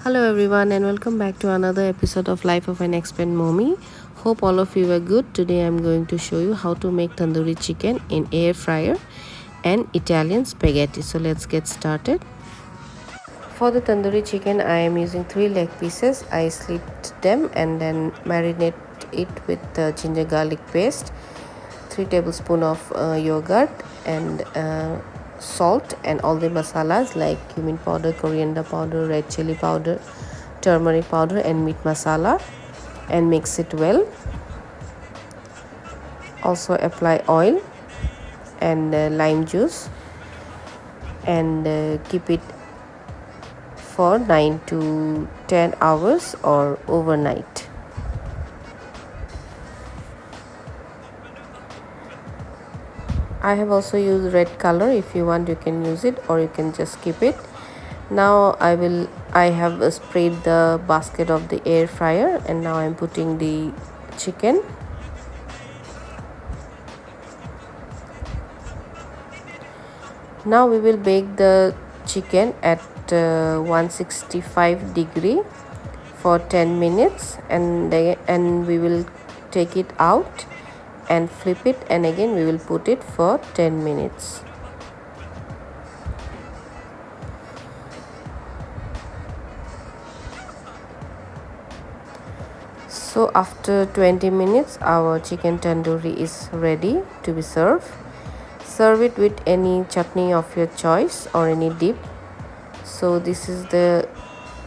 Hello everyone and welcome back to another episode of Life of an Expert Mommy. Hope all of you are good. Today I'm going to show you how to make tandoori chicken in air fryer and Italian spaghetti. So let's get started. For the tandoori chicken I am using 3 leg pieces. I slit them and then marinate it with ginger garlic paste, 3 tablespoons of yogurt and salt and all the masalas like cumin powder, coriander powder, red chili powder, turmeric powder and meat masala, and mix it well. Also apply oil and lime juice and keep it for 9 to 10 hours or overnight. I have also used red color. If you want you can use it or you can just keep it. Now I have sprayed the basket of the air fryer and now I'm putting the chicken. Now we will bake the chicken at 165 degree for 10 minutes and we will take it out and flip it, and again we will put it for 10 minutes. So after 20 minutes our chicken tandoori is ready to be served. Serve it with any chutney of your choice or any dip. So this is the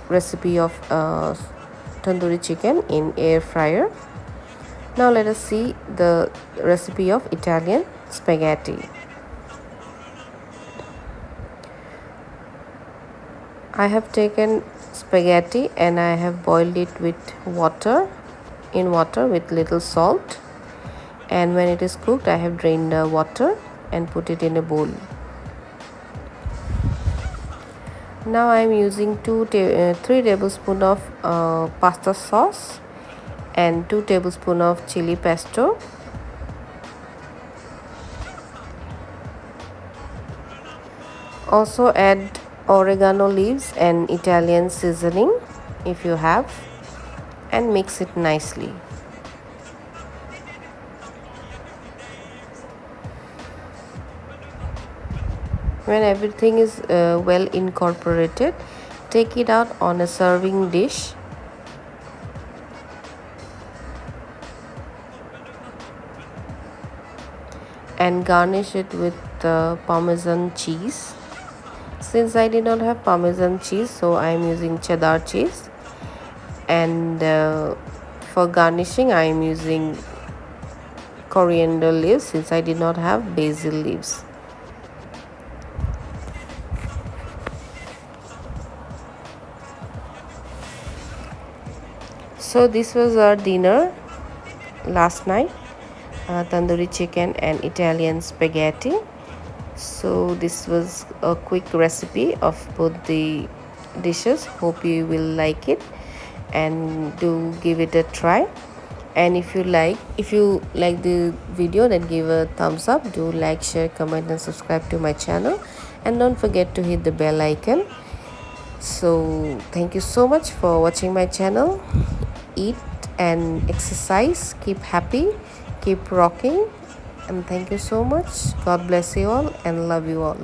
recipe of tandoori chicken in air fryer. Now let us see the recipe of Italian spaghetti. I have taken spaghetti and I have boiled it with water with little salt, and when it is cooked I have drained the water and put it in a bowl. Now I am using 3 tablespoons of pasta sauce and 2 tablespoons of chili pesto. Also add oregano leaves and Italian seasoning if you have, and mix it nicely. When everything is well incorporated, take it out on a serving dish. And garnish it with Parmesan cheese. Since I did not have Parmesan cheese, so I am using cheddar cheese. And for garnishing I am using coriander leaves since I did not have basil leaves. So this was our dinner last night, tandoori chicken and Italian spaghetti. So this was a quick recipe of both the dishes. Hope you will like it and do give it a try. And if you like the video, then give a thumbs up. Do like, share, comment and subscribe to my channel, and don't forget to hit the bell icon. So thank you so much for watching my channel. Eat and exercise, keep happy, keep rocking, and thank you so much. God bless you all and love you all.